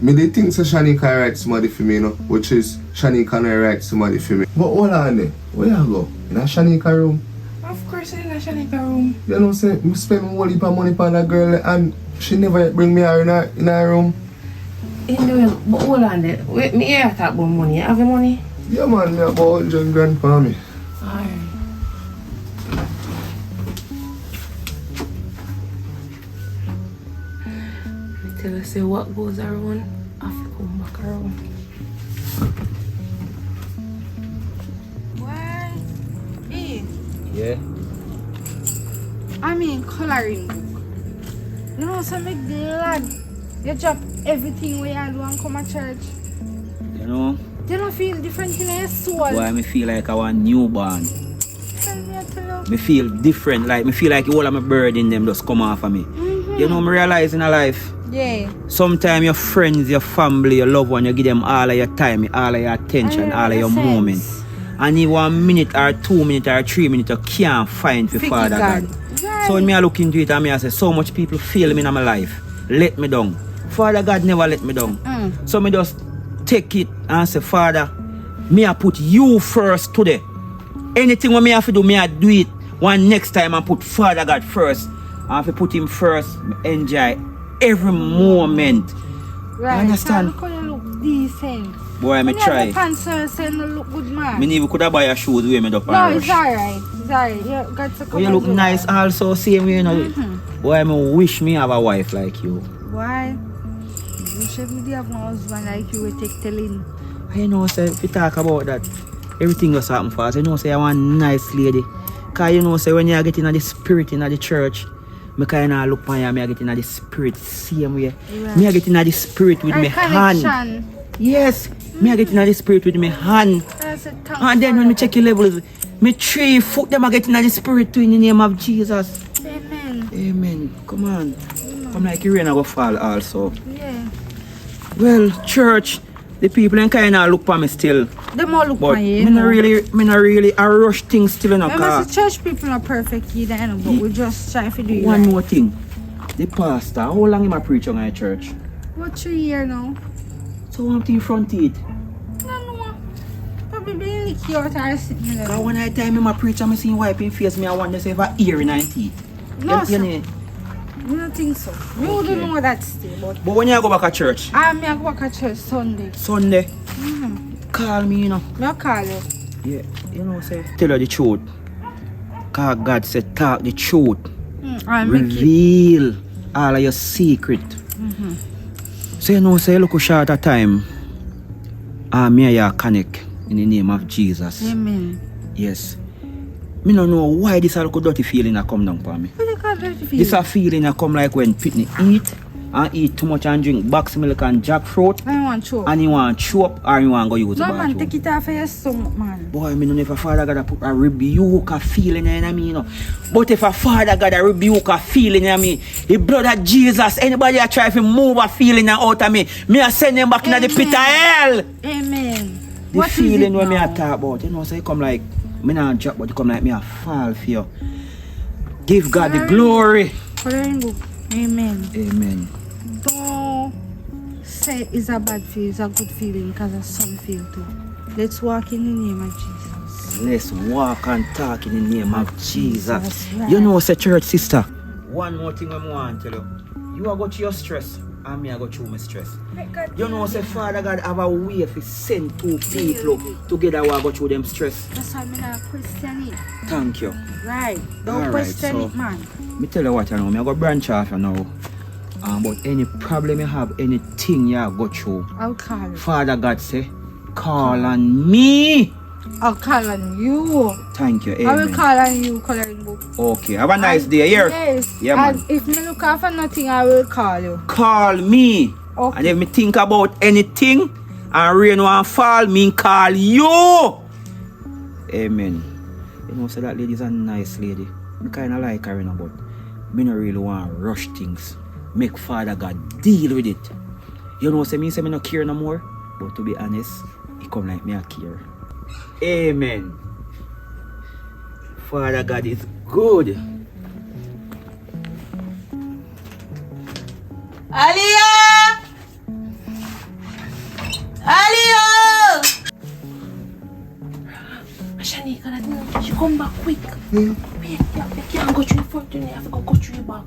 me they think so Shanika write somebody for me, you know, which is Shanika not write somebody for me. But hold on there, where you go? In a Shanika room? Of course in a Shanika room. You know say me spend a whole heap of money on that girl and she never bring me her in her room. Anyway, but hold on there. Wait, me here talk about money. You have your money? Yeah man, me have about 100 grand for me. Alright. Me tell you say what goes around, I have to come back around. Why? Hey, Yeah. I mean coloring book. You know, so make the lad, you drop everything we had do and come to church. You know, You don't feel different in your soul. why me feel like I want newborn. Tell me, I tell you. Me feel different, like me feel like all of my burden them just come off of me. You know, me realize in a life, Yeah. sometimes your friends, your family, your loved one, you give them all of your time, all of your attention, all of your moment. And in 1 minute or 2 minutes or 3 minutes, you can't find for Freaky Father God. Right. So when me I look into it and me I say, so much people fail me in my life, let me down. Father God never let me down. So me just take it and say, Father, me I put you first today. Anything what me have to do, me I do it. One next time I put Father God first. I have to put him first, enjoy every moment. Right. understand? So you look decent. Boy, me You try. never fancy say you look good, man. Me even could have buy your shoes with me up No, and it's rush. alright. It's alright. You got to But come you look and do nice that. also, same way, you know. Boy, me wish me have a wife like you. Why? You should me have my husband like you will take telling. I know, say, if you talk about that, everything just happen fast. You know, say, I want a nice lady. Because you know, say, when you get in the spirit in the church, me kind of look on you, me get in the spirit same way. Right. Me get in the spirit with Our my hand. connection. Yes, me get in the spirit with my hand. That's a thank And then when me check your levels, me 3 foot them I get in the spirit too in the name of Jesus. Amen. Amen. Come on. Come like you rain a go fall also. Yeah. Well, church, the people ain't kind of look for me still. Them all look But on you. me not really, I rush things still in a Remember, car. the church people are perfect either, you know, but we just try to do it. One right. more thing. The pastor, how long him a preach on our church? What 3 years now? So one thing front teeth. No. Probably being licky out or sitting there. Cause when I time him a preach and I see him wiping face, me I wonder if I ear in our teeth. No, You sir. know? I don't think so. You Okay. don't know that still, but But when you go back to church, I'm going to work at church Sunday. Sunday, call me, you know. I'll call you. Yeah, you know, say, tell her the truth. Cause God said, talk the truth. I'll make it. Reveal all of your secret. So you know, say, look how short a time. Me and you connect in the name of Jesus. Amen. Yes. Me don't know why this a little dirty feeling a come down for me. What do you call that feeling? This a feeling a come like when pitney eat too much and drink box milk and jackfruit I want to. and you want chew up or you want go use the No, man, bathroom. take it off of your stomach, man. Boy, me don't know if a father God a put a rebuke a feeling in me, you know. But if a father God a rebuke a feeling in me, the blood of Jesus, anybody a try to move a feeling out of me I send them back in the pit of hell. Amen. The What is feeling it when me now? a talk about, you know, so it come like, me not drop, but it come like me a fall for you. Give God the glory. Coloring book. Amen. Amen. Don't say it's a bad feeling, it's a good feeling because of some feel too. Let's walk in the name of Jesus. Let's walk and talk in the name of Jesus. Jesus, right. You know, say church sister. One more thing I want to tell you. You are go through your stress and me I go through my stress. You know, say Father God have a way to send two people together who go through them stress. That's why I'm not question it. Thank you. Right. Don't Alright, question so- it, man. Me tell you what I know. Me I go branch off you now. But any problem you have, anything you go through, I'll call you. Father God say, call on me. I'll call on you. Thank you. I will Amen. call on you, coloring book. Okay. Have a nice And- day here. Yes. Yeah, and man. if me look out for nothing, I will call you. Call me. Okay. And if me think about anything, and rain want fall, me call you. Amen. You know, so that lady's a nice lady. I kind of like her, you know, but me no really want rush things. Make Father God deal with it. You know, say me no care no more. But to be honest, it come like me a care. Amen. Father God is good. Aliyah! Aliyah! Shanika, that means she come back quick. Wait, you can't go through front, you have to go through your back.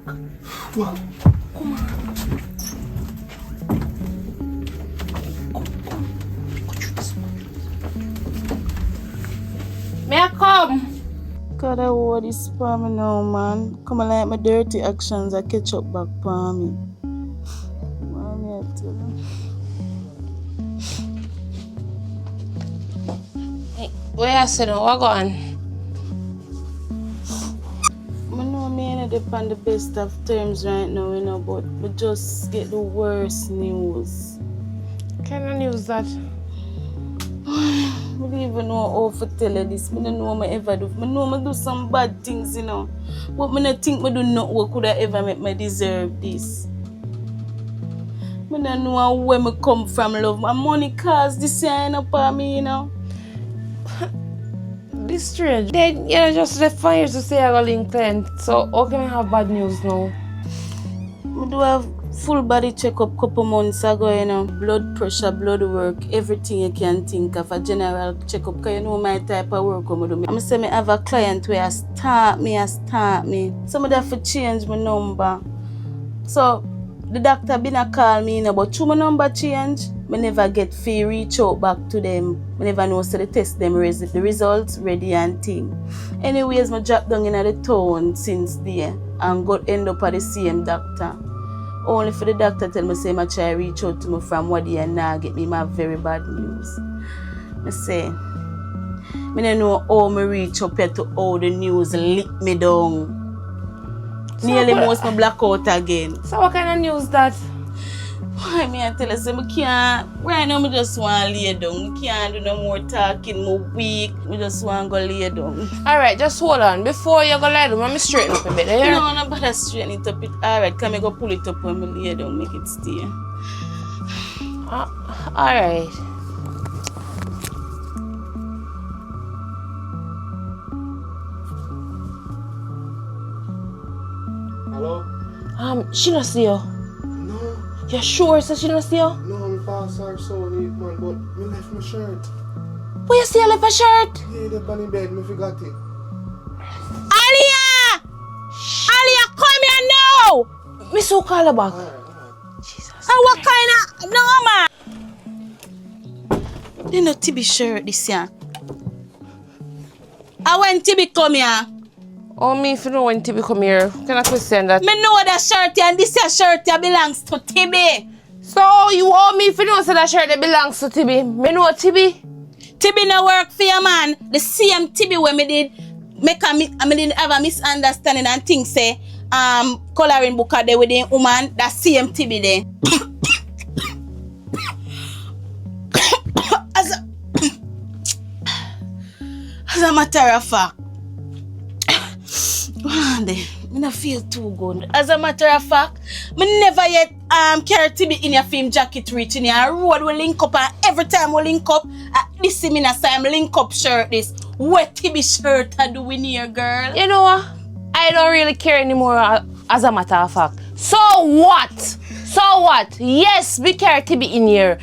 What? Come on. Go through this one. May I come? God, I want this for me now, man. Come on, like my dirty actions, I catch up back for me. What me I tell you? Hey, where I sit down? What go on? I know me ain't depend the best of terms right now, you know, but we just get the worst news. Kind of news that? I don't even know how to tell you this. I don't know what I ever do. I know I do some bad things, you know. But I don't think I do not what could have ever make me deserve this. I don't know where I come from, love. My money cause this sign up on me, you know. This strange. Then you just left for years to say I got LinkedIn. So how can I have bad news now? I do have full body checkup couple months ago, you know. Blood pressure, blood work, everything you can think of. A general checkup, because you know my type of work I do. I'm saying I have a client where I start me. Somebody have to change my number. So the doctor been a call me, you know, but through my number change, I never get free reach out back to them. I never know so they test them the results ready and thing. Anyways, I dropped down in the town since there and got end up at the same doctor. Only for the doctor tell me say I try reach out to me from what day and now get me my very bad news. I say, I don't know how I reach up here to how the news lick me down. So nearly most my black out again. So what kind of news that? Why me I tell you, say I can't, right now I just want to lay down. I can't do no more talking, I'm weak. I just want to go lay down. Alright, just hold on. Before you go lie down, let me straighten up a bit. Here? No, no, but I straighten it up. Alright, come I go pull it up when I lay down, make it stay. Alright. Hello? She not see you. No, You sure so she not see you? no, my pass her so neat, man, but me left my shirt. Where you see you left a shirt? Yeah, the bunny bed, me forgot it. Aliyah! Aliyah, come here now! Me so call her back. Jesus. And what kind of, no man. They no Tibi shirt this year. I when Tibi come here. Oh, me if you know when Tibi come here. Can I question that? Me know that shirt and this here shirt here belongs to Tibi. So you owe me if you know say that shirt that belongs to Tibi. Me know Tibi. Tibi no work for your man. The same Tibi when me did I didn't have a misunderstanding and think say coloring book there with the woman, that same Tibi there. As a matter of fact, I don't feel too good. As a matter of fact, I never yet carry Tibi in your film jacket reaching your road we link up and every time we link up, this seminar time link up shirt this. What Tibi shirt I do in here, girl? You know what? I don't really care anymore as a matter of fact. So what? So what? Yes, we carry Tibi in here.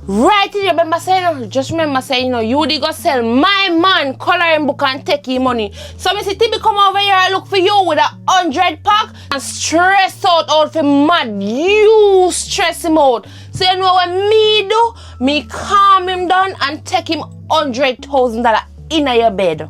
Right in remember saying, just remember saying, you know, you did go sell my man coloring book and take his money. So me see Tibi come over here and look for you with 100 pack and stress out for mad. You stress him out. So you know what me do? Me calm him down and take him $100,000 in your bed.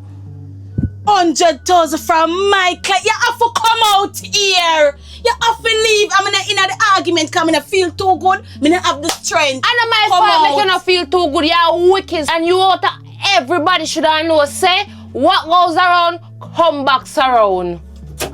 100,000 from my client. You have to come out here. You have to leave. I'm in the argument because I feel too good. I don't have the strength. And my fault make you not feel too good. You're wicked. And you ought to, everybody should know, say, what goes around, come back around.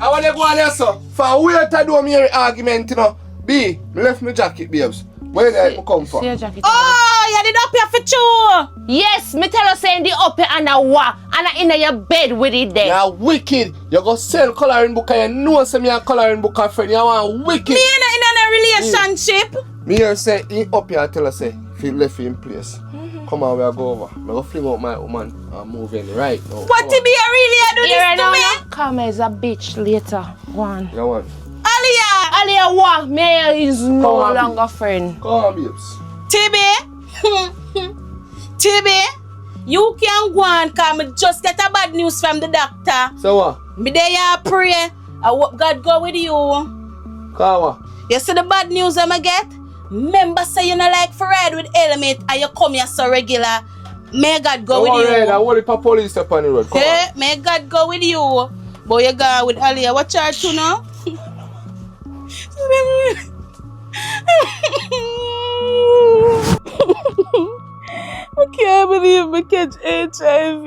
I want to go on here, sir. For where to do me argument, you know. B, me left my jacket, babes. Where did I come from? See your jacket. Oh, you did up here for two. Yes, me tell you saying the up and a wa and a in your bed with it there. You're wicked. You go sell coloring book and you know say me a coloring book a friend. You want wicked. Me in a relationship. Me here say he up here and tell us say if he left you in place. Come on, we'll go over. I'm gonna fling out my woman and move in right now. What to be a really do Here this to now, me? come as a bitch later. One. You want? Aliyah. Aliyah wa, me is no Come on, longer friend. Come on, babes. TB. TB. You can go on cause me just get a bad news from the doctor. So what? Me there ya pray. I hope God go with you. Kawa. You see the bad news I'ma get? Remember say you not like for ride with element and you come here so regular. May God go with you. I want the police up on the road. Come Hey, on. may God go with you. Boy, you go with Aliyah. What charge you now? I can't believe I catch HIV.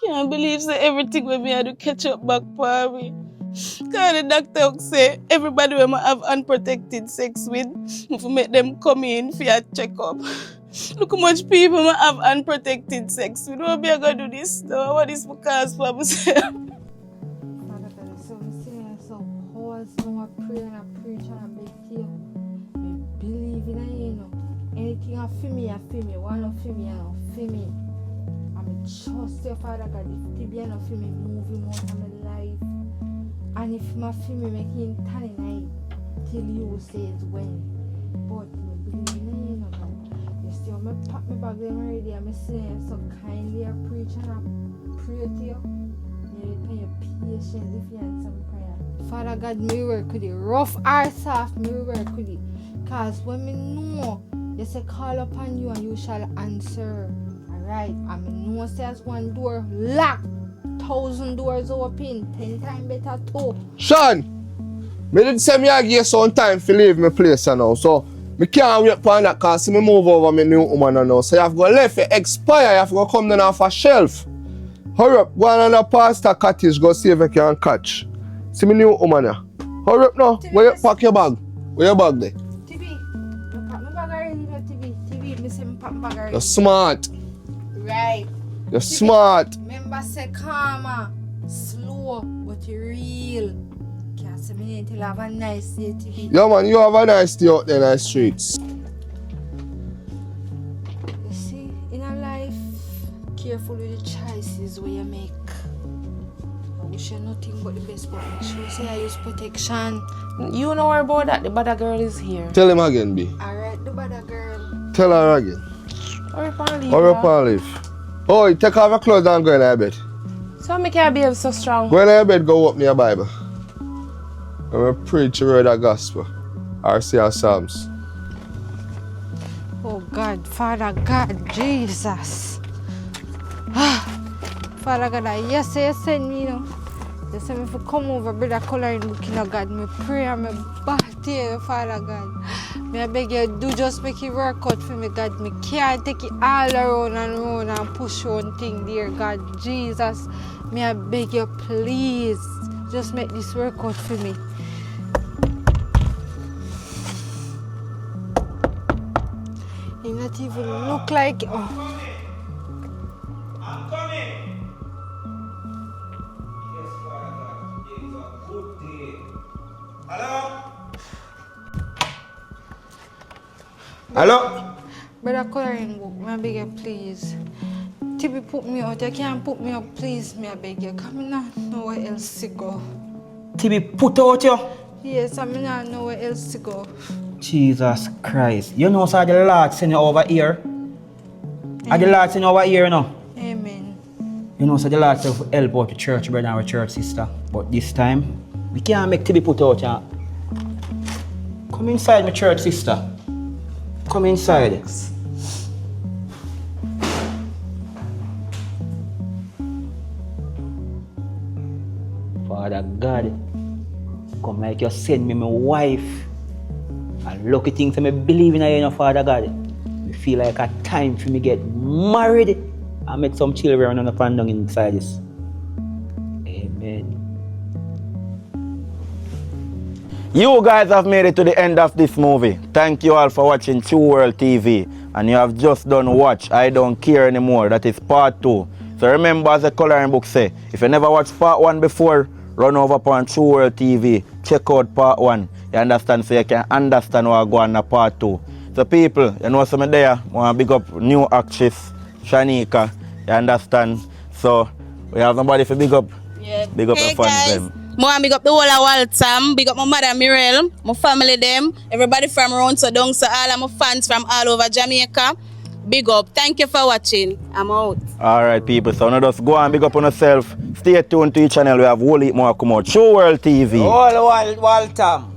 Can't believe so everything when me had to catch up back for me. Cause the doctor say everybody will have unprotected sex with if we make them come in for a checkup. Look how much people may have unprotected sex with. What be I gonna do this though? What is because for myself? Father God, so I'm saying so pause now I pray and I preach and I beg to you. Me believe in you know. Anything I feel me, one of me, I don't feel me. I'm trust your Father God. If the be enough for me, moving on in my life. And if my feel me making turn night till you say it's when. But me believe in you know. You see, I'm going to pack my bag them already. I'm saying so kindly I preach and I pray to you. You return your patience if you have some prayer. Father God, me work with it. Rough or soft, me work with it. Because when me know, you say call upon you and you shall answer. Alright? And me know says one door locked, 1,000 doors open, 10 times better too. Sean, me did say me I give you some time to leave my place now. So I can't wait for that because I move over my new woman now. So you have to go left it expire, you have to go come down off a shelf. Hurry up, go on a pastor cottage, go see if you can catch. See my new woman here. Hurry up now. Where you pack your bag? Where your bag there? TV, I pack my bag already, no TV, me say me pack my bag already. You're smart. Right. You're smart. Remember say karma, slow but real. Can't say me until I have a nice day TV. Yeah man, you have a nice day out there in the streets. You see, in a life, careful with the choices where you make. I wish you nothing but the best, but make sure say I use protection. You know about that, the bad girl is here. Tell him again, B. Alright, the bad girl. Tell her again. Hurry up and leave. Hurry up and leave. Oh, you take off your clothes and go in your bed. So me can't behave so strong. Go in your bed, go open your Bible. And we preach the word of gospel. Or say our psalms. Oh God, Father God, Jesus. Father God, yes, you send me, you know. You send me to come over, brother coloring book, you know, God. Me pray and me back to you, Father God. Me I beg you, do just make it work out for me, God. Me can't take it all around and push one thing, dear God. Jesus, me I beg you, please, just make this work out for me. It not even look like oh. I'm coming. Yes, Father God. It is a good day. Hello? Hello? Brother coloring book, me I beg you, please. Tibi put me out. You can't put me up, please. Me I beg you. Come in now. Nowhere else to go. TB put out you? Yes, I'm not nowhere else to go. Jesus Christ. You know, sir, the Lord send you over here. And the Lord send you over here, you know. Amen. You know, so the Lord said help out the church brother and our church sister. But this time, we can't make TB put out you. Come inside, my church sister. Come inside. Father God, come like you send me my wife. And lucky things I believe in you, Father God. I feel like a time for me get married and make some children on the pan down inside this. Amen. You guys have made it to the end of this movie. Thank you all for watching True World TV. And you have just done watch I Don't Care Anymore. That is part 2. So remember, as the coloring book say, if you never watched part 1 before, run over upon True World TV. Check out part 1. You understand? So you can understand what go on in part 2. So people, you know some there, I want to big up new actress, Shanika. You understand? So we have somebody for big up. Yeah. Big up Hey your fans guys, them. I big up the whole of Wrld, big up my mother Wrld, my family them, everybody from around so down, so all of my fans from all over Jamaica. Big up. Thank you for watching. I'm out. Alright people, so now just go and big up on yourself. Stay tuned to each channel, we have whole heap more come out. True World TV. All Waltham.